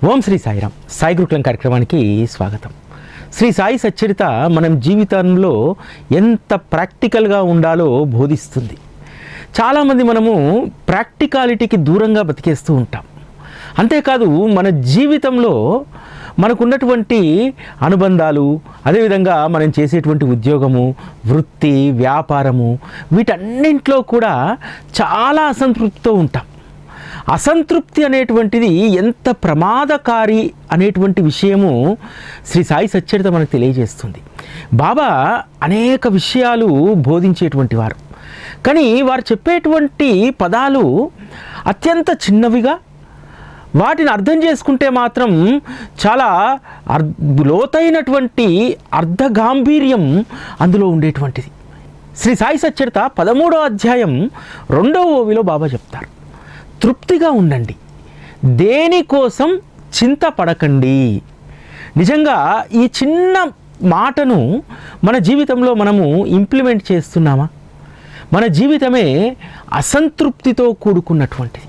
ఓం శ్రీ సాయిరాం. సాయి గురుకులం కార్యక్రమానికి స్వాగతం. శ్రీ సాయి సచ్చరిత మనం జీవితంలో ఎంత ప్రాక్టికల్గా ఉండాలో బోధిస్తుంది. చాలామంది మనము ప్రాక్టికాలిటీకి దూరంగా బతికేస్తూ ఉంటాం. అంతేకాదు మన జీవితంలో మనకున్నటువంటి అనుబంధాలు, అదేవిధంగా మనం చేసేటువంటి ఉద్యోగము, వృత్తి, వ్యాపారము, వీటన్నింటిలో కూడా చాలా అసంతృప్తితో ఉంటాం. అసంతృప్తి అనేటువంటిది ఎంత ప్రమాదకారి అనేటువంటి విషయము శ్రీ సాయి సచ్చరిత మనకు తెలియజేస్తుంది. బాబా అనేక విషయాలు బోధించేటువంటి వారు, కానీ వారు చెప్పేటువంటి పదాలు అత్యంత చిన్నవిగా, వాటిని అర్థం చేసుకుంటే మాత్రం చాలా లోతైనటువంటి అర్ధగాంభీర్యం అందులో ఉండేటువంటిది. శ్రీ సాయి సచ్చరిత 13వ అధ్యాయం 2వ ఓవిలో బాబా చెప్తారు, తృప్తిగా ఉండండి, దేనికోసం చింతపడకండి. నిజంగా ఈ చిన్న మాటను మన జీవితంలో మనము ఇంప్లిమెంట్ చేస్తున్నామా? మన జీవితమే అసంతృప్తితో కూడుకున్నటువంటిది.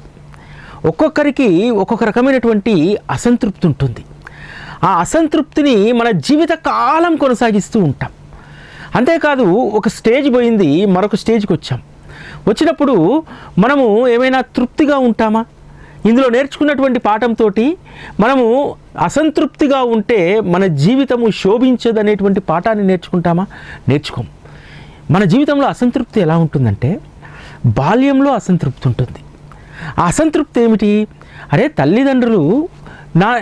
ఒక్కొక్కరికి ఒక్కొక్క రకమైనటువంటి అసంతృప్తి ఉంటుంది. ఆ అసంతృప్తిని మన జీవిత కాలం కొనసాగిస్తూ ఉంటాం. అంతేకాదు, ఒక స్టేజ్ పోయింది, మరొక స్టేజ్కి వచ్చాం. వచ్చినప్పుడు మనము ఏమైనా తృప్తిగా ఉంటామా? ఇందులో నేర్చుకున్నటువంటి పాఠంతో మనము అసంతృప్తిగా ఉంటే మన జీవితము శోభించదనేటువంటి పాఠాన్ని నేర్చుకుంటామా? నేర్చుకోం. మన జీవితంలో అసంతృప్తి ఎలా ఉంటుందంటే, బాల్యంలో అసంతృప్తి ఉంటుంది. ఆ అసంతృప్తి ఏమిటి? అరే, తల్లిదండ్రులు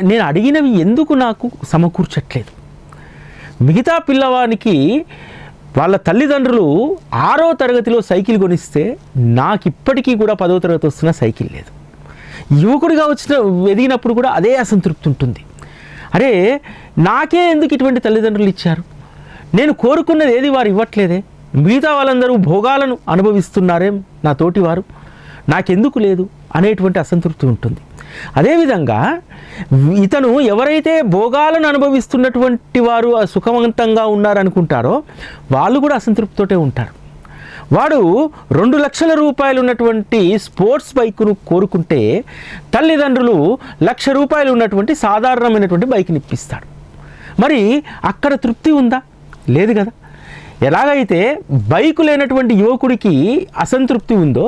నేను అడిగినవి ఎందుకు నాకు సమకూర్చట్లేదు. మిగతా పిల్లవానికి వాళ్ళ తల్లిదండ్రులు 6వ తరగతిలో సైకిల్ కొనిస్తే నాకు ఇప్పటికీ కూడా 10వ తరగతి వస్తున్న సైకిల్ లేదు. యువకుడిగా ఎదిగినప్పుడు కూడా అదే అసంతృప్తి ఉంటుంది. అరే, నాకే ఎందుకు ఇటువంటి తల్లిదండ్రులు ఇచ్చారు? నేను కోరుకున్నది ఏది వారు ఇవ్వట్లేదే. మిగతా వాళ్ళందరూ భోగాలను అనుభవిస్తున్నారే నా తోటివారు, నాకెందుకు లేదు అనేటువంటి అసంతృప్తి ఉంటుంది. అదేవిధంగా ఇతను ఎవరైతే భోగాలను అనుభవిస్తున్నటువంటి వారు సుఖవంతంగా ఉన్నారనుకుంటారో వాళ్ళు కూడా అసంతృప్తితోటే ఉంటారు. వాడు 2 లక్షల రూపాయలు ఉన్నటువంటి స్పోర్ట్స్ బైక్ను కోరుకుంటే తల్లిదండ్రులు 1,00,000 రూపాయలు ఉన్నటువంటి సాధారణమైనటువంటి బైక్ని ఇప్పిస్తాడు. మరి అక్కడ తృప్తి ఉందా? లేదు కదా. ఎలాగైతే బైకు లేనటువంటి యువకుడికి అసంతృప్తి ఉందో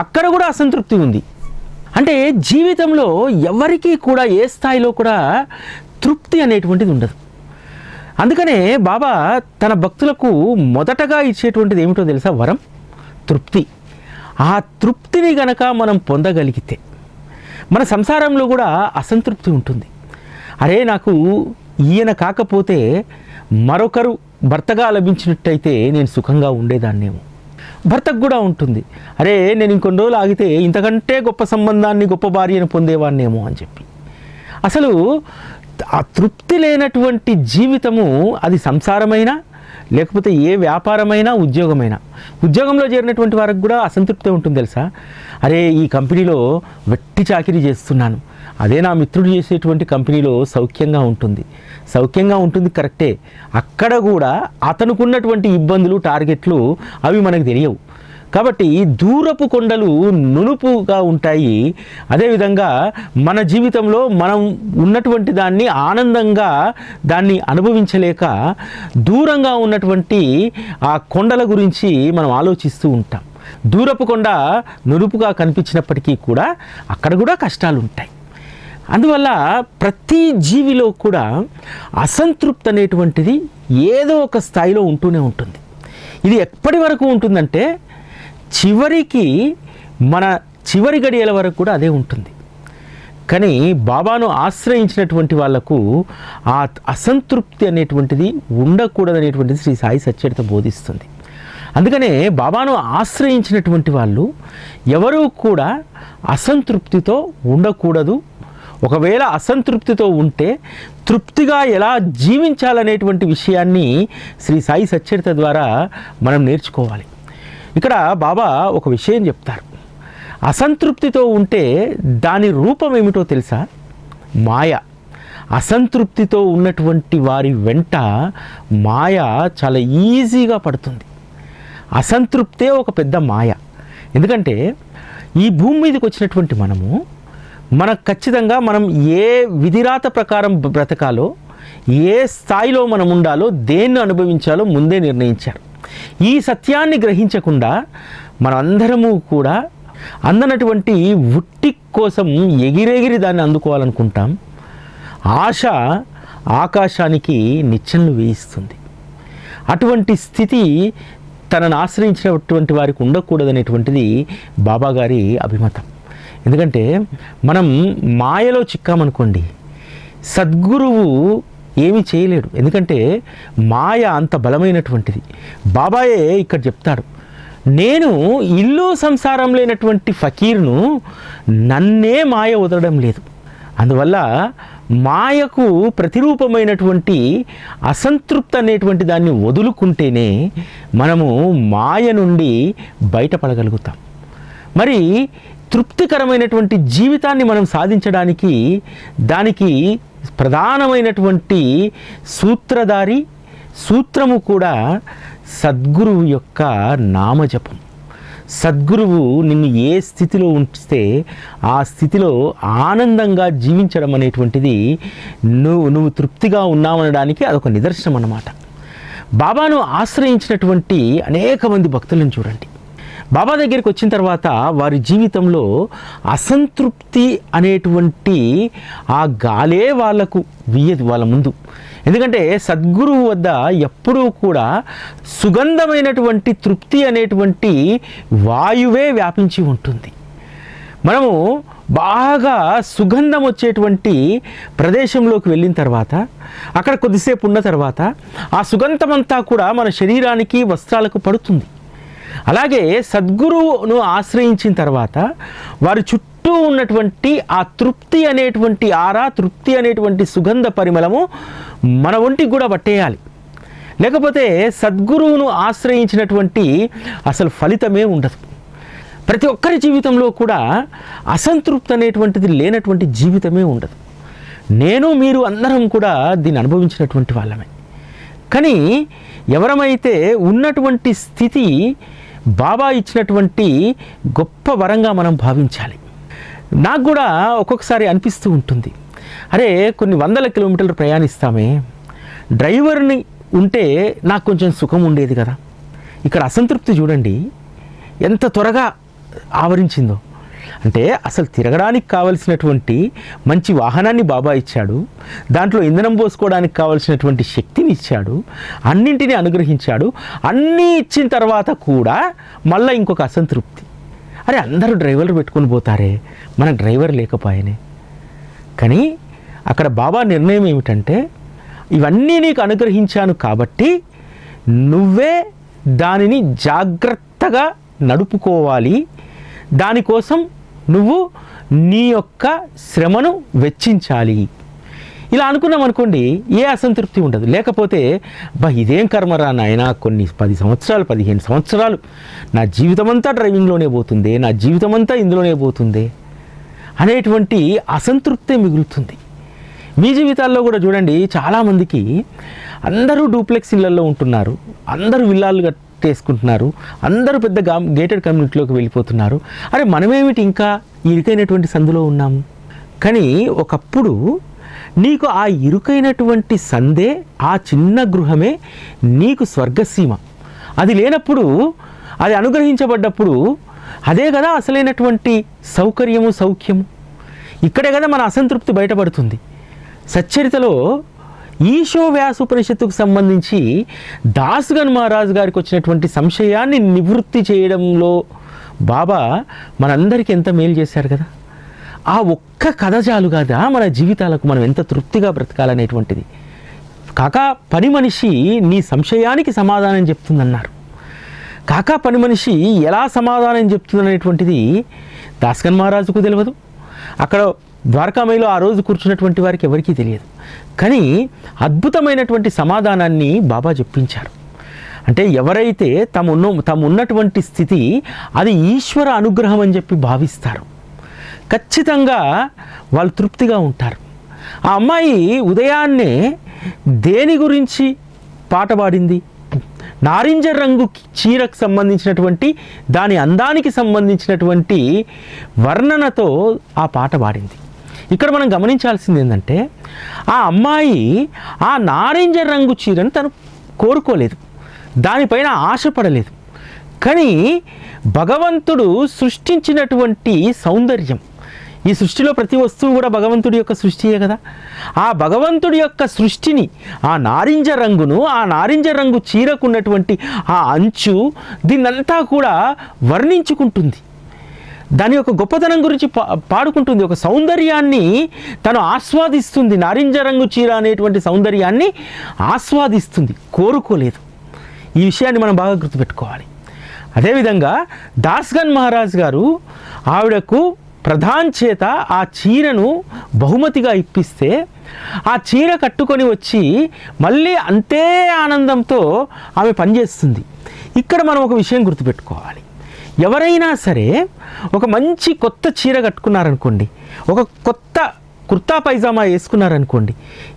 అక్కడ కూడా అసంతృప్తి ఉంది. అంటే జీవితంలో ఎవరికీ కూడా ఏ స్థాయిలో కూడా తృప్తి అనేటువంటిది ఉండదు. అందుకనే బాబా తన భక్తులకు మొదటగా ఇచ్చేటువంటిది ఏమిటో తెలుసా? వరం, తృప్తి. ఆ తృప్తిని గనక మనం పొందగలిగితే మన సంసారంలో కూడా అసంతృప్తి ఉంటుంది. అరే, నాకు ఈయన కాకపోతే మరొకరు భర్తగా లభించినట్టయితే నేను సుఖంగా ఉండేదాన్నేమో. భర్తకు కూడా ఉంటుంది, అరే నేను ఇంకొన్ని రోజులు ఆగితే ఇంతకంటే గొప్ప సంబంధాన్ని, గొప్ప భార్యను పొందేవాన్నేమో అని చెప్పి. అసలు ఆ తృప్తి లేనటువంటి జీవితము, అది సంసారమైనా లేకపోతే ఏ వ్యాపారమైనా, ఉద్యోగంలో చేరినటువంటి వారికి కూడా అసంతృప్తి ఉంటుంది తెలుసా. అరే, ఈ కంపెనీలో వెట్టి చాకిరీ చేస్తున్నాను, అదే నా మిత్రుడు చేసేటువంటి కంపెనీలో సౌఖ్యంగా ఉంటుంది కరెక్టే. అక్కడ కూడా అతనుకున్నటువంటి ఇబ్బందులు, టార్గెట్లు అవి మనకు తెలియవు. కాబట్టి దూరపు కొండలు నునుపుగా ఉంటాయి. అదేవిధంగా మన జీవితంలో మనం ఉన్నటువంటి దాన్ని ఆనందంగా దాన్ని అనుభవించలేక దూరంగా ఉన్నటువంటి ఆ కొండల గురించి మనం ఆలోచిస్తూ ఉంటాం. దూరపు కొండ నునుపుగా కనిపించినప్పటికీ కూడా అక్కడ కూడా కష్టాలు ఉంటాయి. అందువల్ల ప్రతి జీవిలో కూడా అసంతృప్తి అనేటువంటిది ఏదో ఒక స్థాయిలో ఉంటూనే ఉంటుంది. ఇది ఎప్పటి వరకు ఉంటుందంటే చివరికి మన చివరి గడియల వరకు కూడా అదే ఉంటుంది. కానీ బాబాను ఆశ్రయించినటువంటి వాళ్లకు ఆ అసంతృప్తి అనేటువంటిది ఉండకూడదనేటువంటిది శ్రీ సాయి సచ్చరిత బోధిస్తుంది. అందుకనే బాబాను ఆశ్రయించినటువంటి వాళ్ళు ఎవరూ కూడా అసంతృప్తితో ఉండకూడదు. ఒకవేళ అసంతృప్తితో ఉంటే తృప్తిగా ఎలా జీవించాలనేటువంటి విషయాన్ని శ్రీ సాయి సచ్చరిత ద్వారా మనం నేర్చుకోవాలి. ఇక్కడ బాబా ఒక విషయం చెప్తారు. అసంతృప్తితో ఉంటే దాని రూపం ఏమిటో తెలుసా? మాయ. అసంతృప్తితో ఉన్నటువంటి వారి వెంట మాయ చాలా ఈజీగా పడుతుంది. అసంతృప్తే ఒక పెద్ద మాయ. ఎందుకంటే ఈ భూమి మీదకి వచ్చినటువంటి మనము మనకు ఖచ్చితంగా మనం ఏ విధిరాత ప్రకారం బ్రతకాలో, ఏ స్థాయిలో మనం ఉండాలో, దేన్ని అనుభవించాలో ముందే నిర్ణయించారు. ఈ సత్యాన్ని గ్రహించకుండా మనమందరము కూడా అందనటువంటి ఉట్టి కోసం ఎగిరెగిరి దాన్ని అందుకోవాలనుకుంటాం. ఆశ ఆకాశానికి నిచ్చెనలు వేయిస్తుంది. అటువంటి స్థితి తనను ఆశ్రయించినటువంటి వారికి ఉండకూడదనేటువంటిది బాబాగారి అభిమతం. ఎందుకంటే మనం మాయలో చిక్కామనుకోండి, సద్గురువు ఏమీ చేయలేడు. ఎందుకంటే మాయ అంత బలమైనటువంటిది. బాబాయే ఇక్కడ చెప్తాడు, నేను ఇల్లు సంసారం లేనటువంటి ఫకీర్ను, నన్నే మాయ వదలడం లేదు. అందువల్ల మాయకు ప్రతిరూపమైనటువంటి అసంతృప్తి అనేటువంటి దాన్ని వదులుకుంటేనే మనము మాయ నుండి బయటపడగలుగుతాం. మరి తృప్తికరమైనటువంటి జీవితాన్ని మనం సాధించడానికి దానికి ప్రధానమైనటువంటి సూత్రము కూడా సద్గురువు యొక్క నామజపం. సద్గురువు నిన్ను ఏ స్థితిలో ఉంచితే ఆ స్థితిలో ఆనందంగా జీవించడం అనేటువంటిది నువ్వు తృప్తిగా ఉన్నావనడానికి అదొక నిదర్శనం అన్నమాట. బాబాను ఆశ్రయించినటువంటి అనేక మంది భక్తులను చూడండి. బాబా దగ్గరికి వచ్చిన తర్వాత వారి జీవితంలో అసంతృప్తి అనేటువంటి ఆ గాలే వాళ్ళకు వీయదు వాళ్ళ ముందు. ఎందుకంటే సద్గురువు వద్ద ఎప్పుడూ కూడా సుగంధమైనటువంటి తృప్తి అనేటువంటి వాయువే వ్యాపించి ఉంటుంది. మనము బాగా సుగంధం వచ్చేటువంటి ప్రదేశంలోకి వెళ్ళిన తర్వాత అక్కడ కొద్దిసేపు ఉన్న తర్వాత ఆ సుగంధమంతా కూడా మన శరీరానికి, వస్త్రాలకు పడుతుంది. అలాగే సద్గురువును ఆశ్రయించిన తర్వాత వారి చుట్టూ ఉన్నటువంటి ఆ తృప్తి అనేటువంటి తృప్తి అనేటువంటి సుగంధ పరిమళము మన ఒంటికి కూడా పట్టేయాలి. లేకపోతే సద్గురువును ఆశ్రయించినటువంటి అసలు ఫలితమే ఉండదు. ప్రతి ఒక్కరి జీవితంలో కూడా అసంతృప్తి అనేటువంటిది లేనటువంటి జీవితమే ఉండదు. మీరు అందరం కూడా దీన్ని అనుభవించినటువంటి వాళ్ళమే. కానీ ఎవరమైతే ఉన్నటువంటి స్థితి బాబా ఇచ్చినటువంటి గొప్ప వరంగా మనం భావించాలి. నాకు కూడా ఒక్కొక్కసారి అనిపిస్తూ ఉంటుంది, అరే కొన్ని వందల కిలోమీటర్లు ప్రయాణిస్తామే, డ్రైవర్ని ఉంటే నాకు కొంచెం సుఖం ఉండేది కదా. ఇక్కడ అసంతృప్తి చూడండి ఎంత త్వరగా ఆవరించిందో. అంటే అసలు తిరగడానికి కావలసినటువంటి మంచి వాహనాన్ని బాబా ఇచ్చాడు, దాంట్లో ఇంధనం పోసుకోవడానికి కావలసినటువంటి శక్తిని ఇచ్చాడు, అన్నింటినీ అనుగ్రహించాడు. అన్నీ ఇచ్చిన తర్వాత కూడా మళ్ళీ ఇంకొక అసంతృప్తి. అరే అందరూ డ్రైవర్లు పెట్టుకొని పోతారే, మనకు డ్రైవర్ లేకపోయానే. కానీ అక్కడ బాబా నిర్ణయం ఏమిటంటే, ఇవన్నీ నీకు అనుగ్రహించాను కాబట్టి నువ్వే దానిని జాగ్రత్తగా నడుపుకోవాలి. దానికోసం నువ్వు నీ యొక్క శ్రమను వెచ్చించాలి. ఇలా అనుకున్నాం అనుకోండి, ఏ అసంతృప్తి ఉండదు. లేకపోతే ఇదేం కర్మరా నాయనా, కొన్ని 10 సంవత్సరాలు 15 సంవత్సరాలు నా జీవితమంతా డ్రైవింగ్లోనే పోతుంది, నా జీవితమంతా ఇందులోనే పోతుంది అనేటువంటి అసంతృప్తే మిగులుతుంది. మీ జీవితాల్లో కూడా చూడండి, చాలామందికి అందరూ డూప్లెక్స్ ఇళ్లలో ఉంటున్నారు, అందరూ విల్లాలు కట్టేసుకుంటున్నారు, అందరూ పెద్ద గేటెడ్ కమ్యూనిటీలోకి వెళ్ళిపోతున్నారు. అరే మనమేమిటి ఇంకా ఇరుకైనటువంటి సందులో ఉన్నాము. కానీ ఒకప్పుడు నీకు ఆ ఇరుకైనటువంటి సందే, ఆ చిన్న గృహమే నీకు స్వర్గసీమ. అది లేనప్పుడు, అది అనుగ్రహించబడ్డప్పుడు అదే కదా అసలైనటువంటి సౌకర్యము, సౌఖ్యము. ఇక్కడే కదా మన అసంతృప్తి బయటపడుతుంది. సచ్చరితలో ఈశో వ్యాసోపనిషత్తుకు సంబంధించి దాస్గన్ మహారాజ్ గారికి వచ్చినటువంటి సంశయాన్ని నివృత్తి చేయడంలో బాబా మనందరికీ ఎంత మేలు చేశారు కదా. ఆ ఒక్క కథ చాలు కదా మన జీవితాలకు మనం ఎంత తృప్తిగా బ్రతకాలనేటువంటిది. కాకా పని మనిషి నీ సంశయానికి సమాధానం చెప్తుందన్నారు. కాకా పని మనిషి ఎలా సమాధానం చెప్తుందనేటువంటిది దాస్గన్ మహారాజుకు తెలియదు, అక్కడ ద్వారకామయిలో ఆ రోజు కూర్చున్నటువంటి వారికి ఎవరికీ తెలియదు. కానీ అద్భుతమైనటువంటి సమాధానాన్ని బాబా చెప్పించారు. అంటే ఎవరైతే తమ ఉన్నటువంటి స్థితి అది ఈశ్వర అనుగ్రహం అని చెప్పి భావిస్తారు, ఖచ్చితంగా వాళ్ళు తృప్తిగా ఉంటారు. ఆ అమ్మాయి ఉదయాన్నే దేని గురించి పాట పాడింది? నారింజ రంగు చీరకు సంబంధించినటువంటి దాని అందానికి సంబంధించినటువంటి వర్ణనతో ఆ పాట పాడింది. ఇక్కడ మనం గమనించాల్సింది ఏంటంటే ఆ అమ్మాయి ఆ నారింజ రంగు చీరను తను కోరుకోలేదు, దానిపైన ఆశపడలేదు. కానీ భగవంతుడు సృష్టించినటువంటి సౌందర్యం, ఈ సృష్టిలో ప్రతి వస్తువు కూడా భగవంతుడి యొక్క సృష్టియే కదా, ఆ భగవంతుడి యొక్క సృష్టిని, ఆ నారింజ రంగును, ఆ నారింజ రంగు చీరకున్నటువంటి ఆ అంచు, దీన్నంతా కూడా వర్ణించుకుంటుంది, దాని యొక్క గొప్పతనం గురించి పాడుకుంటుంది, ఒక సౌందర్యాన్ని తను ఆస్వాదిస్తుంది. నారింజ రంగు చీర అనేటువంటి సౌందర్యాన్ని ఆస్వాదిస్తుంది, కోరుకోలేదు. ఈ విషయాన్ని మనం బాగా గుర్తుపెట్టుకోవాలి. అదేవిధంగా దాస్గన్ మహారాజ్ గారు ఆవిడకు ప్రధాన్ చేత ఆ చీరను బహుమతిగా ఇప్పిస్తే ఆ చీర కట్టుకొని వచ్చి మళ్ళీ అంతే ఆనందంతో ఆమె పనిచేస్తుంది. ఇక్కడ మనం ఒక విషయం గుర్తుపెట్టుకోవాలి. ఎవరైనా సరే ఒక మంచి కొత్త చీర కట్టుకున్నారనుకోండి, ఒక కొత్త కుర్తా పైజామా వేసుకున్నారనుకోండి,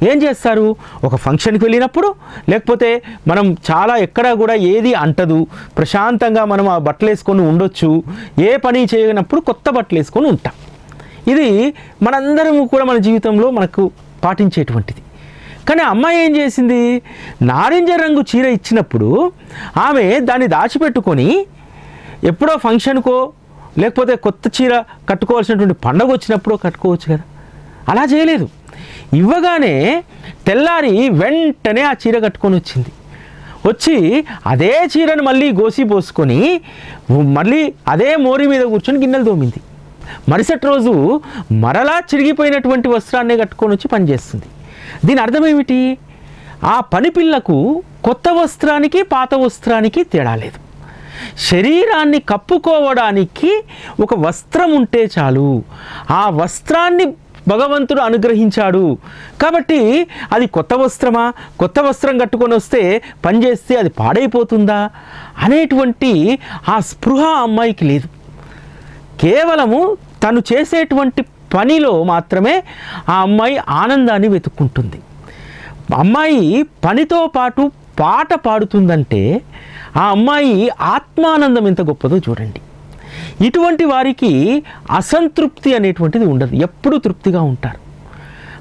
ఏం చేస్తారు? ఒక ఫంక్షన్కి వెళ్ళినప్పుడు, లేకపోతే మనం చాలా ఎక్కడా కూడా ఏది అంటదు, ప్రశాంతంగా మనం ఆ బట్టలు వేసుకొని ఉండొచ్చు, ఏ పని చేయనప్పుడు కొత్త బట్టలు వేసుకొని ఉంటాం. ఇది మనందరం కూడా మన జీవితంలో మనకు పాటించేటువంటిది. కానీ అమ్మాయి ఏం చేసింది? నారింజ రంగు చీర ఇచ్చినప్పుడు ఆమె దాన్ని దాచిపెట్టుకొని ఎప్పుడో ఫంక్షన్కో లేకపోతే కొత్త చీర కట్టుకోవాల్సినటువంటి పండగ వచ్చినప్పుడో కట్టుకోవచ్చు కదా, అలా చేయలేదు. ఇవ్వగానే తెల్లారి వెంటనే ఆ చీర కట్టుకొని వచ్చింది. వచ్చి అదే చీరను మళ్ళీ గోసి పోసుకొని మళ్ళీ అదే మోరి మీద కూర్చొని గిన్నెలు తోమింది. మరుసటి రోజు మరలా చిరిగిపోయినటువంటి వస్త్రాన్ని కట్టుకొని వచ్చి పనిచేస్తుంది. దీని అర్థం ఏమిటి? ఆ పని పిల్లకు కొత్త వస్త్రానికి పాత వస్త్రానికి తేడా లేదు. శరీరాన్ని కప్పుకోవడానికి ఒక వస్త్రం ఉంటే చాలు. ఆ వస్త్రాన్ని భగవంతుడు అనుగ్రహించాడు కాబట్టి అది కొత్త వస్త్రమా, కొత్త వస్త్రం కట్టుకొని వస్తే పనిచేస్తే అది పాడైపోతుందా అనేటువంటి ఆ స్పృహ అమ్మాయికి లేదు. కేవలము తను చేసేటువంటి పనిలో మాత్రమే ఆ అమ్మాయి ఆనందాన్ని వెతుక్కుంటుంది. అమ్మాయి పనితో పాటు పాట పాడుతుందంటే ఆ అమ్మాయి ఆత్మానందం ఎంత గొప్పదో చూడండి. ఇటువంటి వారికి అసంతృప్తి అనేటువంటిది ఉండదు, ఎప్పుడూ తృప్తిగా ఉంటారు.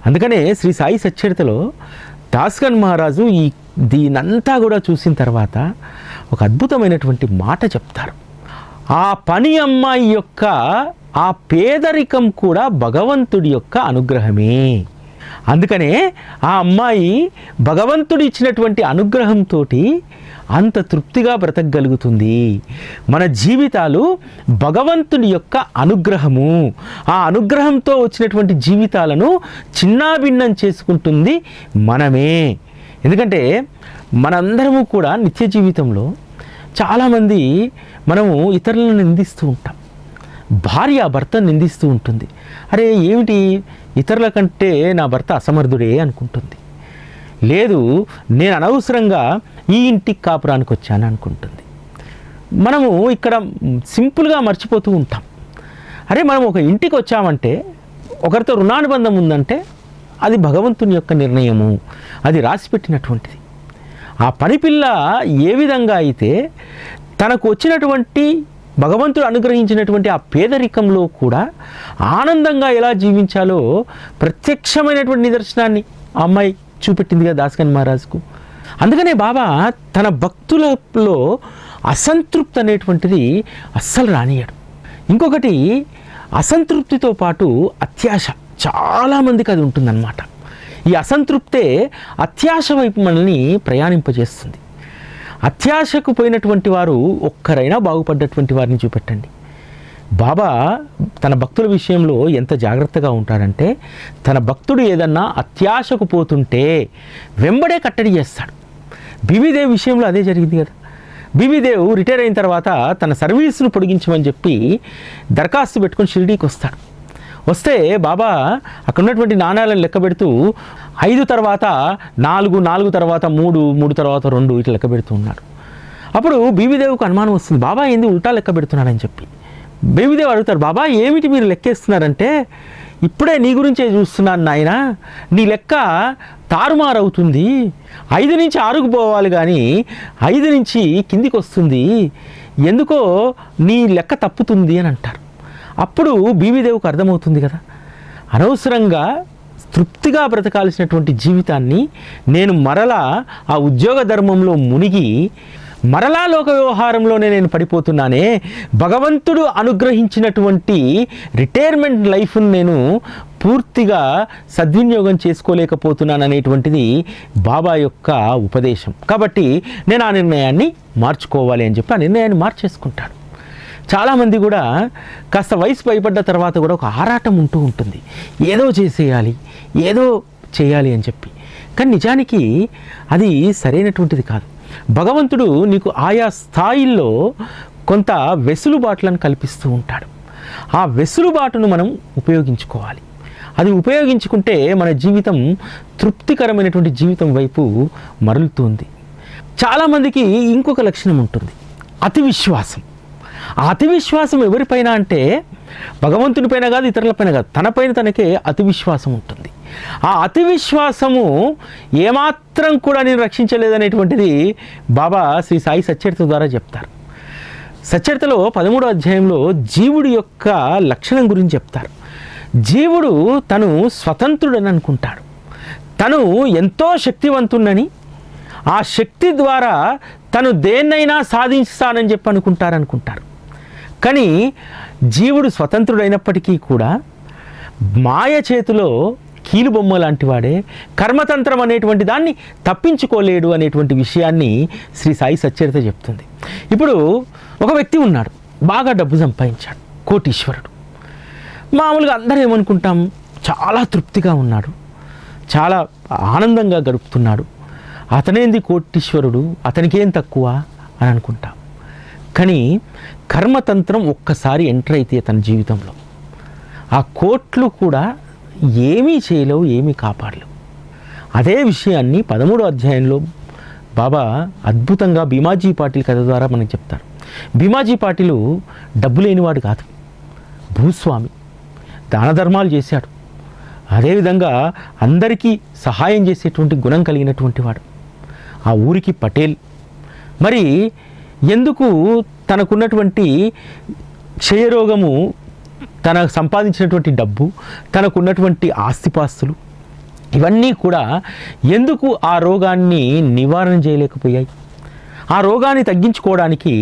అందుకనే శ్రీ సాయి సచ్చరితలో దాస్గన్ మహారాజు దీనంతా కూడా చూసిన తర్వాత ఒక అద్భుతమైనటువంటి మాట చెప్తారు. ఆ పని అమ్మాయి యొక్క ఆ పేదరికం కూడా భగవంతుడి యొక్క అనుగ్రహమే. అందుకనే ఆ అమ్మాయి భగవంతుడు ఇచ్చినటువంటి అనుగ్రహంతో అంత తృప్తిగా బ్రతకగలుగుతుంది. మన జీవితాలు భగవంతుని యొక్క అనుగ్రహము, ఆ అనుగ్రహంతో వచ్చినటువంటి జీవితాలను చిన్నాభిన్నం చేసుకుంటుంది మనమే. ఎందుకంటే మనందరము కూడా నిత్య జీవితంలో చాలామంది మనము ఇతరులను నిందిస్తూ ఉంటాం. భార్య భర్తను నిందిస్తూ ఉంటుంది. అరే ఏమిటి, ఇతరుల కంటే నా భర్త అసమర్థుడే అనుకుంటుంది. లేదు, నేను అనవసరంగా ఈ ఇంటికి కాపురానికి వచ్చాను అనుకుంటుంది. మనము ఇక్కడ సింపుల్గా మర్చిపోతూ ఉంటాం. అరే మనం ఒక ఇంటికి వచ్చామంటే, ఒకరితో రుణానుబంధం ఉందంటే అది భగవంతుని యొక్క నిర్ణయము, అది రాసిపెట్టినటువంటిది. ఆ పని పిల్ల ఏ విధంగా అయితే తనకు వచ్చినటువంటి భగవంతుడు అనుగ్రహించినటువంటి ఆ పేదరికంలో కూడా ఆనందంగా ఎలా జీవించాలో ప్రత్యక్షమైనటువంటి నిదర్శనాన్ని ఆ అమ్మాయి చూపెట్టింది కదా దాస్గన్ మహారాజ్కు. అందుకనే బాబా తన భక్తులలో అసంతృప్తి అనేటువంటిది అస్సలు రానియడు. ఇంకొకటి, అసంతృప్తితో పాటు అత్యాశ చాలామందికి అది ఉంటుందన్నమాట. ఈ అసంతృప్తే అత్యాశ వైపు మనల్ని ప్రయాణింపజేస్తుంది. అత్యాశకు పోయినటువంటి వారు ఒక్కరైనా బాగుపడ్డటువంటి వారిని చూపెట్టండి. బాబా తన భక్తుల విషయంలో ఎంత జాగ్రత్తగా ఉంటాడంటే, తన భక్తుడు ఏదన్నా అత్యాశకు పోతుంటే వెంబడే కట్టడి చేస్తాడు. బీబీదేవ్ విషయంలో అదే జరిగింది కదా. బీబీదేవ్ రిటైర్ అయిన తర్వాత తన సర్వీస్ను పొడిగించమని చెప్పి దరఖాస్తు పెట్టుకొని షిరిడీకి వస్తాడు. వస్తే బాబా అక్కడ ఉన్నటువంటి నాణ్యాలను లెక్క పెడుతూ 5 తర్వాత 4, 4 తర్వాత 3, 3 తర్వాత 2 ఇట్లా లెక్క పెడుతూ ఉన్నాడు. అప్పుడు బీబీదేవ్కు అనుమానం వస్తుంది, బాబా ఏంది ఉల్టా లెక్క పెడుతున్నాడని చెప్పి. బేబీదేవ్ అడుగుతారు, బాబా ఏమిటి మీరు లెక్కేస్తున్నారంటే, ఇప్పుడే నీ గురించే చూస్తున్నాను నాయన, నీ లెక్క తారుమారవుతుంది, 5 నుంచి 6కు పోవాలి కానీ 5 నుంచి కిందికి వస్తుంది, ఎందుకో నీ లెక్క తప్పుతుంది అని అంటారు. అప్పుడు బీబీదేవ్కు అర్థమవుతుంది కదా, అనవసరంగా తృప్తిగా బ్రతకాల్సినటువంటి జీవితాన్ని నేను మరలా ఆ ఉద్యోగ ధర్మంలో మునిగి మరలా లోక వ్యవహారంలోనే నేను పడిపోతున్నానే, భగవంతుడు అనుగ్రహించినటువంటి రిటైర్మెంట్ లైఫ్ను నేను పూర్తిగా సద్వినియోగం చేసుకోలేకపోతున్నాను అనేటువంటిది బాబా యొక్క ఉపదేశం. కాబట్టి నేను ఆ నిర్ణయాన్ని మార్చుకోవాలి అని చెప్పి ఆ నిర్ణయాన్ని మార్చేసుకుంటాడు. చాలామంది కూడా కాస్త వయసు పైపడ్డ తర్వాత కూడా ఒక ఆరాటం ఉంటూ ఉంటుంది, ఏదో చేసేయాలి, ఏదో చేయాలి అని చెప్పి. కానీ నిజానికి అది సరైనటువంటిది కాదు. భగవంతుడు నీకు ఆయా స్థాయిల్లో కొంత వెసులుబాట్లను కల్పిస్తూ ఉంటాడు. ఆ వెసులుబాటును మనం ఉపయోగించుకోవాలి. అది ఉపయోగించుకుంటే మన జీవితం తృప్తికరమైనటువంటి జీవితం వైపు మరలుతుంది. చాలామందికి ఇంకొక లక్షణం ఉంటుంది, అతి విశ్వాసం. ఆ అతి విశ్వాసం ఎవరిపైన అంటే భగవంతునిపైన కాదు, ఇతరులపైన కాదు, తనపైన తనకే అతి విశ్వాసం ఉంటుంది. ఆ అతి విశ్వాసము ఏమాత్రం కూడా నేను రక్షించలేదనేటువంటిది బాబా శ్రీ సాయి సచ్చరిత ద్వారా చెప్తారు. సచ్చరితలో 13వ అధ్యాయంలో జీవుడి యొక్క లక్షణం గురించి చెప్తారు. జీవుడు తను స్వతంత్రుడని అనుకుంటాడు, తను ఎంతో శక్తివంతుడని, ఆ శక్తి ద్వారా తను దేన్నైనా సాధిస్తానని చెప్పి అనుకుంటారు. కానీ జీవుడు స్వతంత్రుడైనప్పటికీ కూడా మాయ చేతిలో కీలుబొమ్మ లాంటి వాడే, కర్మతంత్రం అనేటువంటి దాన్ని తప్పించుకోలేడు అనేటువంటి విషయాన్ని శ్రీ సాయి సచ్చరిత చెప్తుంది. ఇప్పుడు ఒక వ్యక్తి ఉన్నాడు, బాగా డబ్బు సంపాదించాడు, కోటీశ్వరుడు. మామూలుగా అందరూ ఏమనుకుంటాం, చాలా తృప్తిగా ఉన్నాడు, చాలా ఆనందంగా గడుపుతున్నాడు, అతనేంది కోటీశ్వరుడు, అతనికేం తక్కువ అని అనుకుంటాం. కానీ కర్మతంత్రం ఒక్కసారి ఎంటర్ అయితే తన జీవితంలో ఆ కోట్లు కూడా ఏమీ చేయలేవు, ఏమీ కాపాడలేవు. అదే విషయాన్ని 13వ అధ్యాయంలో బాబా అద్భుతంగా భీమాజీ పాటిల్ కథ ద్వారా మనకు చెప్తారు. భీమాజీ పాటిలు డబ్బు లేనివాడు కాదు, భూస్వామి, దాన ధర్మాలు చేశాడు, అదేవిధంగా అందరికీ సహాయం చేసేటువంటి గుణం కలిగినటువంటి వాడు, ఆ ఊరికి పటేల్. మరి ఎందుకు తనకున్నటువంటి క్షయరోగము, తన సంపాదించినటువంటి డబ్బు, తనకున్నటువంటి ఆస్తిపాస్తులు ఇవన్నీ కూడా ఎందుకు ఆ రోగాన్ని నివారణ చేయలేకపోయాయి? ఆ రోగాన్ని తగ్గించుకోవడానికి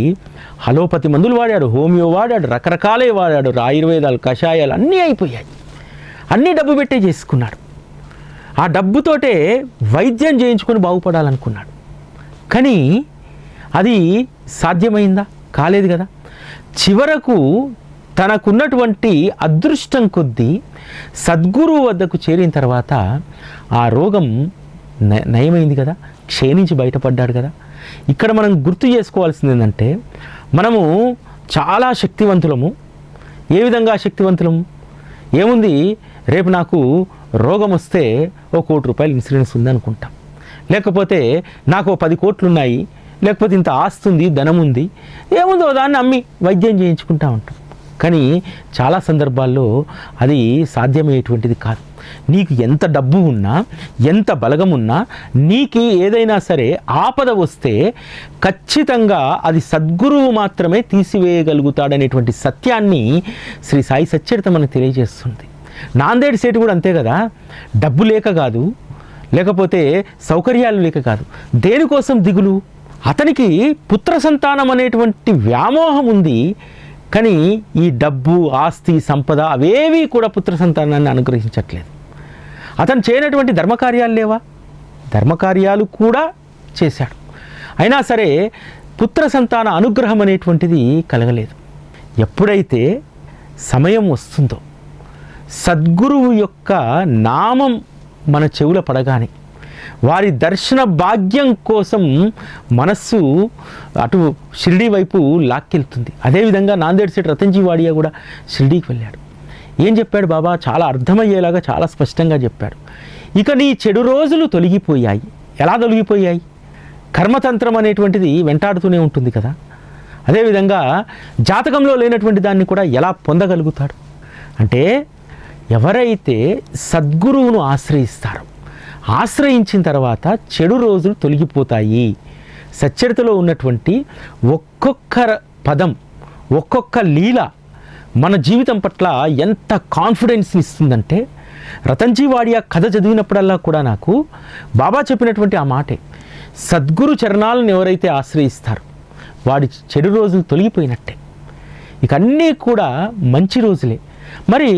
అలోపతి మందులు వాడాడు, హోమియో వాడాడు, రకరకాలే వాడాడు, ఆయుర్వేదాలు, కషాయాలు అన్నీ అయిపోయాయి, అన్నీ డబ్బు పెట్టే చేసుకున్నాడు. ఆ డబ్బుతోటే వైద్యం చేయించుకొని బాగుపడాలనుకున్నాడు. కానీ అది సాధ్యమైందా? కాలేదు కదా. చివరకు తనకున్నటువంటి అదృష్టం కొద్దీ సద్గురువు వద్దకు చేరిన తర్వాత ఆ రోగం నయమైంది కదా, క్షీణించి బయటపడ్డాడు కదా. ఇక్కడ మనం గుర్తు చేసుకోవాల్సింది ఏంటంటే, మనము చాలా శక్తివంతులము. ఏ విధంగా శక్తివంతులము? ఏముంది, రేపు నాకు రోగం వస్తే ఓ ₹1,00,00,000 ఇన్సూరెన్స్ ఉంది అనుకుంటాం, లేకపోతే నాకు 10 కోట్లు ఉన్నాయి, లేకపోతే ఇంత ఆస్తి ఉంది, ధనం ఉంది, ఏముందో దాన్ని అమ్మి వైద్యం చేయించుకుంటా ఉంటాం. కానీ చాలా సందర్భాల్లో అది సాధ్యమయ్యేటువంటిది కాదు. నీకు ఎంత డబ్బు ఉన్నా, ఎంత బలగం ఉన్నా, నీకు ఏదైనా సరే ఆపద వస్తే ఖచ్చితంగా అది సద్గురువు మాత్రమే తీసివేయగలుగుతాడనేటువంటి సత్యాన్ని శ్రీ సాయి సచ్చరిత మనకు తెలియజేస్తుంది. నాందేడ్ సేటు కూడా అంతే కదా, డబ్బు లేక కాదు, లేకపోతే సౌకర్యాలు లేక కాదు, దేనికోసం దిగులు? అతనికి పుత్ర సంతానం అనేటువంటి వ్యామోహం ఉంది. కానీ ఈ డబ్బు, ఆస్తి, సంపద అవేవి కూడా పుత్ర సంతానాన్ని అనుగ్రహించట్లేదు. అతను చేయనటువంటి ధర్మకార్యాలు లేవా? ధర్మకార్యాలు కూడా చేశాడు, అయినా సరే పుత్ర సంతాన అనుగ్రహం అనేటువంటిది కలగలేదు. ఎప్పుడైతే సమయం వస్తుందో, సద్గురువు యొక్క నామం మన చెవుల పడగానే, వారి దర్శన భాగ్యం కోసం మనస్సు అటు షిరిడీ వైపు లాక్కెళ్తుంది. అదేవిధంగా నాందేడ్ సేట్ రతన్జీ వాడియా కూడా షిరిడీకి వెళ్ళాడు. ఏం చెప్పాడు బాబా? చాలా అర్థమయ్యేలాగా చాలా స్పష్టంగా చెప్పాడు. ఇక నీ చెడు రోజులు తొలగిపోయాయి. ఎలా తొలగిపోయాయి? కర్మతంత్రం అనేటువంటిది వెంటాడుతూనే ఉంటుంది కదా. అదేవిధంగా జాతకంలో లేనటువంటి దాన్ని కూడా ఎలా పొందగలుగుతాడు అంటే, ఎవరైతే సద్గురువును ఆశ్రయిస్తారో, ఆశ్రయించిన తర్వాత చెడు రోజులు తొలగిపోతాయి. సచ్చరితలో ఉన్నటువంటి ఒక్కొక్క పదం, ఒక్కొక్క లీల మన జీవితం పట్ల ఎంత కాన్ఫిడెన్స్ని ఇస్తుందంటే, రతన్జీ వాడియా కథ చదివినప్పుడల్లా కూడా నాకు బాబా చెప్పినటువంటి ఆ మాటే, సద్గురు చరణాలను ఎవరైతే ఆశ్రయిస్తారో వాడి చెడు రోజులు తొలగిపోయినట్టే, ఇక అన్నీ కూడా మంచి రోజులే. మరి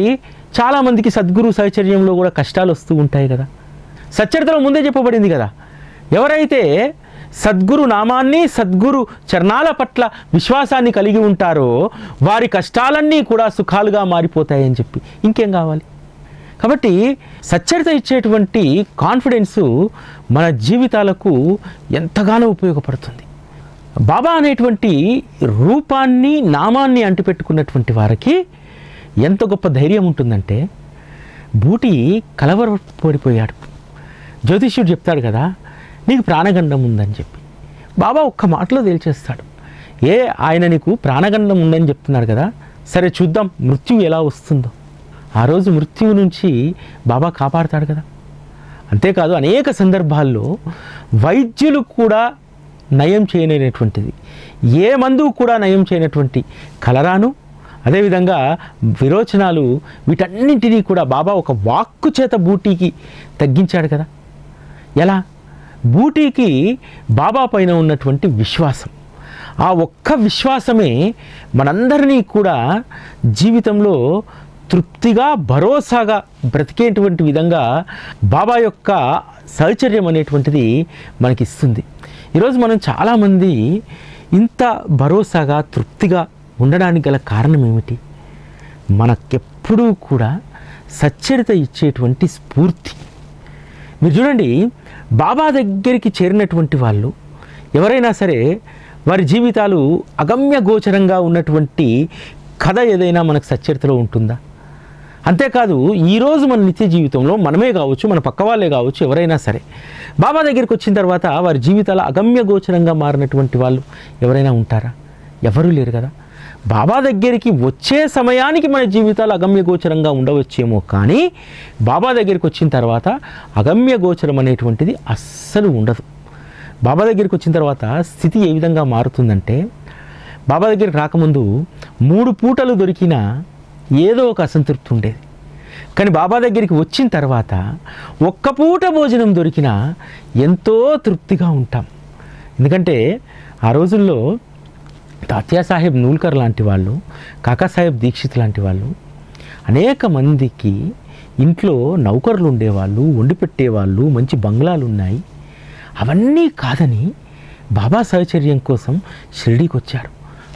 చాలామందికి సద్గురు సహచర్యంలో కూడా కష్టాలు వస్తూ ఉంటాయి కదా. సచ్చరితలో ముందే చెప్పబడింది కదా, ఎవరైతే సద్గురు నామాన్ని సద్గురు చరణాల పట్ల విశ్వాసాన్ని కలిగి ఉంటారో వారి కష్టాలన్నీ కూడా సుఖాలుగా మారిపోతాయని చెప్పి ఇంకేం కావాలి. కాబట్టి సచ్చరిత ఇచ్చేటువంటి కాన్ఫిడెన్సు మన జీవితాలకు ఎంతగానో ఉపయోగపడుతుంది. బాబా అనేటువంటి రూపాన్ని నామాన్ని అంటిపెట్టుకున్నటువంటి వారికి ఎంత గొప్ప ధైర్యం ఉంటుందంటే, బూటి కలవరపడిపోయాడు. జ్యోతిష్యుడు చెప్తాడు కదా, నీకు ప్రాణగండం ఉందని చెప్పి. బాబా ఒక్క మాటలో తేల్చేస్తాడు. ఆయన నీకు ప్రాణగండం ఉందని చెప్తున్నాడు కదా, సరే చూద్దాం మృత్యువు ఎలా వస్తుందో. ఆ రోజు మృత్యువు నుంచి బాబా కాపాడుతాడు కదా. అంతేకాదు అనేక సందర్భాల్లో వైద్యులు కూడా నయం చేయనటువంటిది, ఏ మందు కూడా నయం చేయనటువంటి కలరాను, అదేవిధంగా విరోచనాలు, వీటన్నింటినీ కూడా బాబా ఒక వాక్కు చేత బూటీకి తగ్గించాడు కదా. ఎలా? బూటీకి బాబా పైన ఉన్నటువంటి విశ్వాసం, ఆ ఒక్క విశ్వాసమే మనందరినీ కూడా జీవితంలో తృప్తిగా భరోసాగా బ్రతికేటువంటి విధంగా బాబా యొక్క సహచర్యం అనేటువంటిది మనకిస్తుంది. ఈరోజు మనం చాలామంది ఇంత భరోసాగా తృప్తిగా ఉండడానికి గల కారణం ఏమిటి? మనకెప్పుడూ కూడా సచ్చరిత ఇచ్చేటువంటి స్ఫూర్తి. మీరు చూడండి, బాబా దగ్గరికి చేరినటువంటి వాళ్ళు ఎవరైనా సరే వారి జీవితాలు అగమ్య గోచరంగా ఉన్నటువంటి కథ ఏదైనా మనకు సచ్చరితలో ఉంటుందా? అంతేకాదు ఈరోజు మన నిత్య జీవితంలో మనమే కావచ్చు, మన పక్క వాళ్ళే కావచ్చు, ఎవరైనా సరే బాబా దగ్గరికి వచ్చిన తర్వాత వారి జీవితాలు అగమ్య గోచరంగా మారినటువంటి వాళ్ళు ఎవరైనా ఉంటారా? ఎవరూ లేరు కదా. బాబా దగ్గరికి వచ్చే సమయానికి మన జీవితాలు అగమ్య గోచరంగా ఉండవచ్చేమో, కానీ బాబా దగ్గరికి వచ్చిన తర్వాత అగమ్య గోచరం అనేటువంటిది అస్సలు ఉండదు. బాబా దగ్గరికి వచ్చిన తర్వాత స్థితి ఏ విధంగా మారుతుందంటే, బాబా దగ్గరికి రాకముందు 3 పూటలు దొరికినా ఏదో ఒక అసంతృప్తి ఉండేది. కానీ బాబా దగ్గరికి వచ్చిన తర్వాత ఒక్క పూట భోజనం దొరికినా ఎంతో తృప్తిగా ఉంటాం. ఎందుకంటే ఆ రోజుల్లో తాత్యాసాహెబ్ నూల్కర్ లాంటి వాళ్ళు, కాకాసాహెబ్ దీక్షిత్ లాంటి వాళ్ళు అనేక మందికి ఇంట్లో నౌకర్లు ఉండేవాళ్ళు, వండి పెట్టేవాళ్ళు, మంచి బంగ్లాలు ఉన్నాయి. అవన్నీ కాదని బాబా సహచర్యం కోసం షిరిడీకి వచ్చారు.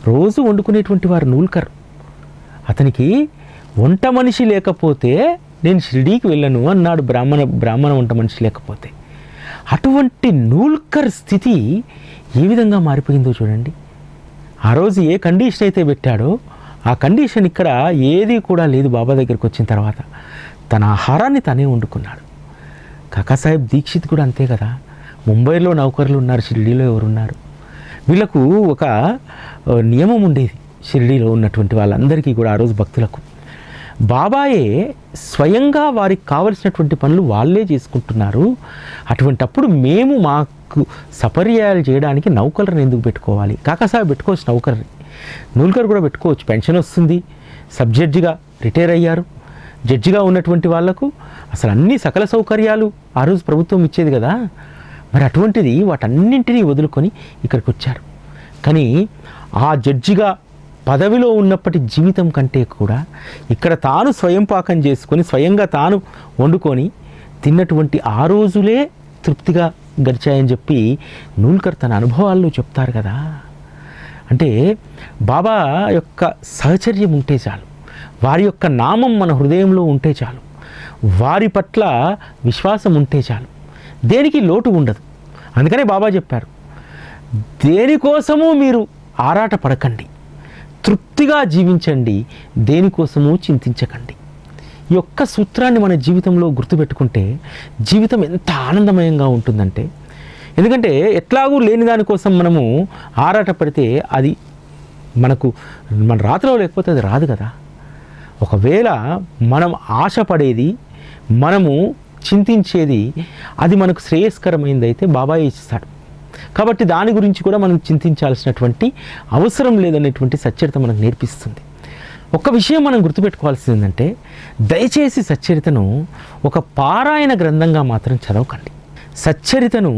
రోజు వండుకునేటువంటి వారు నూల్కర్. అతనికి వంట మనిషి లేకపోతే నేను షిరిడీకి వెళ్ళను అన్నాడు, బ్రాహ్మణ వంట మనిషి లేకపోతే. అటువంటి నూల్కర్ స్థితి ఏ విధంగా మారిపోయిందో చూడండి. ఆ రోజు ఏ కండిషన్ అయితే పెట్టాడో ఆ కండిషన్ ఇక్కడ ఏది కూడా లేదు. బాబా దగ్గరికి వచ్చిన తర్వాత తన ఆహారాన్ని తనే వండుకున్నాడు. కాకాసాహెబ్ దీక్షిత్ కూడా అంతే కదా. ముంబైలో నౌకర్లు ఉన్నారు, షిరిడీలో ఎవరున్నారు? వీళ్ళకు ఒక నియమం ఉండేది. షిరిడీలో ఉన్నటువంటి వాళ్ళందరికీ కూడా ఆ రోజు భక్తులకు బాబాయే స్వయంగా వారికి కావలసినటువంటి పనులు వాళ్ళే చేసుకుంటున్నారు. అటువంటప్పుడు మేము మాకు సపర్యాలు చేయడానికి నౌకర్ని ఎందుకు పెట్టుకోవాలి? కాకాసాహెబ్ పెట్టుకోవచ్చు నౌకర్ని, నూల్కర్ కూడా పెట్టుకోవచ్చు. పెన్షన్ వస్తుంది, సబ్ జడ్జిగా రిటైర్ అయ్యారు. జడ్జిగా ఉన్నటువంటి వాళ్లకు అసలు అన్ని సకల సౌకర్యాలు ఆ రోజు ప్రభుత్వం ఇచ్చేది కదా. మరి అటువంటిది వాటన్నింటినీ వదులుకొని ఇక్కడికి వచ్చారు. కానీ ఆ జడ్జిగా పదవిలో ఉన్నప్పటి జీవితం కంటే కూడా ఇక్కడ తాను స్వయం పాకం చేసుకొని స్వయంగా తాను వండుకొని తిన్నటువంటి ఆ రోజులే తృప్తిగా గడిచాయని చెప్పి నూల్కర్ తన అనుభవాల్లో చెప్తారు కదా. అంటే బాబా యొక్క సహచర్యం ఉంటే చాలు, వారి యొక్క నామం మన హృదయంలో ఉంటే చాలు, వారి పట్ల విశ్వాసం ఉంటే చాలు, దేనికి లోటు ఉండదు. అందుకనే బాబా చెప్పారు, దేనికోసమూ మీరు ఆరాట పడకండి, తృప్తిగా జీవించండి, దేనికోసమూ చింతించకండి. ఈ ఒక్క సూత్రాన్ని మన జీవితంలో గుర్తుపెట్టుకుంటే జీవితం ఎంత ఆనందమయంగా ఉంటుందంటే, ఎందుకంటే ఎట్లాగూ లేని దానికోసం మనము ఆరాట పడితే అది మన రాత్రిలో లేకపోతే అది రాదు కదా. ఒకవేళ మనం ఆశపడేది, మనము చింతించేది అది మనకు శ్రేయస్కరమైంది అయితే బాబా ఇస్తాడు. కాబట్టి దాని గురించి కూడా మనం చింతించాల్సినటువంటి అవసరం లేదనేటువంటి సత్యత మనకు నేర్పిస్తుంది. ఒక విషయం మనం గుర్తుపెట్టుకోవాల్సింది ఏంటంటే, దయచేసి సచ్చరితను ఒక పారాయణ గ్రంథంగా మాత్రం చదవకండి. సచ్చరితను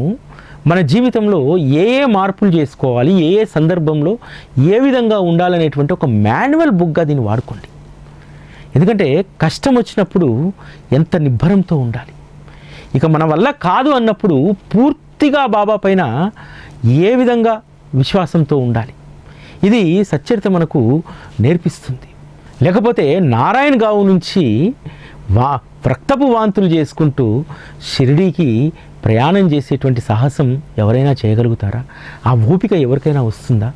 మన జీవితంలో ఏ ఏ మార్పులు చేసుకోవాలి, ఏ ఏ సందర్భంలో ఏ విధంగా ఉండాలనేటువంటి ఒక మాన్యువల్ బుక్గా దీన్ని వాడుకోండి. ఎందుకంటే కష్టం వచ్చినప్పుడు ఎంత నిబ్బరంతో ఉండాలి, ఇక మన వల్ల కాదు అన్నప్పుడు పూర్తిగా బాబా పైన ఏ విధంగా విశ్వాసంతో ఉండాలి, ఇది సచ్చరిత మనకు నేర్పిస్తుంది. లేకపోతే నారాయణ గావు నుంచి రక్తపు వాంతులు చేసుకుంటూ షిరిడీకి ప్రయాణం చేసేటువంటి సాహసం ఎవరైనా చేయగలుగుతారా? ఆ ఓపిక ఎవరికైనా వస్తుందా?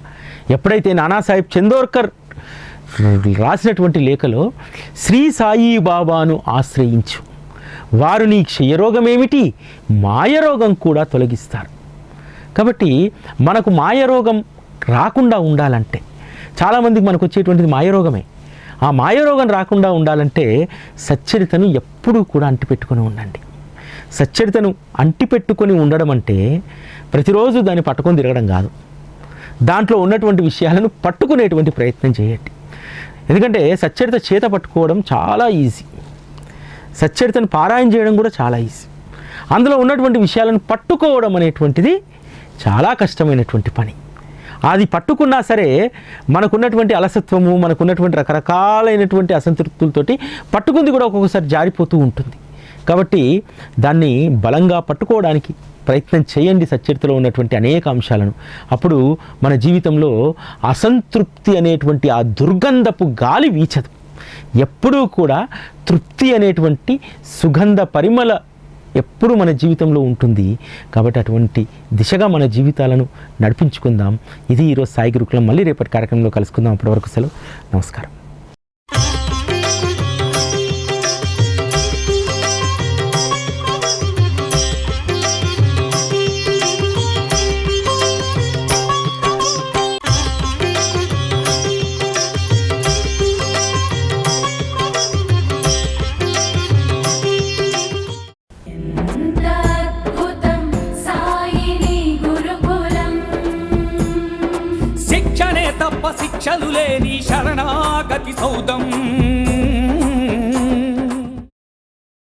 ఎప్పుడైతే నానాసాహెబ్ చందోర్కర్ రాసినటువంటి లేఖలో శ్రీ సాయి బాబాను ఆశ్రయించు, వారు నీ క్షయరోగమేమిటి మాయరోగం కూడా తొలగిస్తారు. కాబట్టి మనకు మాయరోగం రాకుండా ఉండాలంటే, చాలామందికి మనకు వచ్చేటువంటిది మాయరోగమే. ఆ మాయరోగం రాకుండా ఉండాలంటే సచ్చరితను ఎప్పుడూ కూడా అంటిపెట్టుకొని ఉండండి. సచ్చరితను అంటిపెట్టుకొని ఉండడం అంటే ప్రతిరోజు దాన్ని పట్టుకొని తిరగడం కాదు, దాంట్లో ఉన్నటువంటి విషయాలను పట్టుకునేటువంటి ప్రయత్నం చేయండి. ఎందుకంటే సచ్చరిత చేత పట్టుకోవడం చాలా ఈజీ, సచ్చరితను పారాయణ చేయడం కూడా చాలా ఈజీ. అందులో ఉన్నటువంటి విషయాలను పట్టుకోవడం అనేటువంటిది చాలా కష్టమైనటువంటి పని. అది పట్టుకున్నా సరే మనకున్నటువంటి అలసత్వము, మనకున్నటువంటి రకరకాలైనటువంటి అసంతృప్తులతోటి పట్టుకుంది కూడా ఒక్కొక్కసారి జారిపోతూ ఉంటుంది. కాబట్టి దాన్ని బలంగా పట్టుకోవడానికి ప్రయత్నం చేయండి, సచ్చరితలో ఉన్నటువంటి అనేక అంశాలను. అప్పుడు మన జీవితంలో అసంతృప్తి అనేటువంటి ఆ దుర్గంధపు గాలి వీచదు. ఎప్పుడూ కూడా తృప్తి అనేటువంటి సుగంధ పరిమళ ఎప్పుడు మన జీవితంలో ఉంటుంది. కాబట్టి అటువంటి దిశగా మన జీవితాలను నడిపించుకుందాం. ఇది ఈరోజు సాయి గురుకులం. మళ్ళీ రేపటి కార్యక్రమంలో కలుసుకుందాం. అప్పటివరకు సెలవు. నమస్కారం. శిక్షలు లేని శరణాగతి సౌదం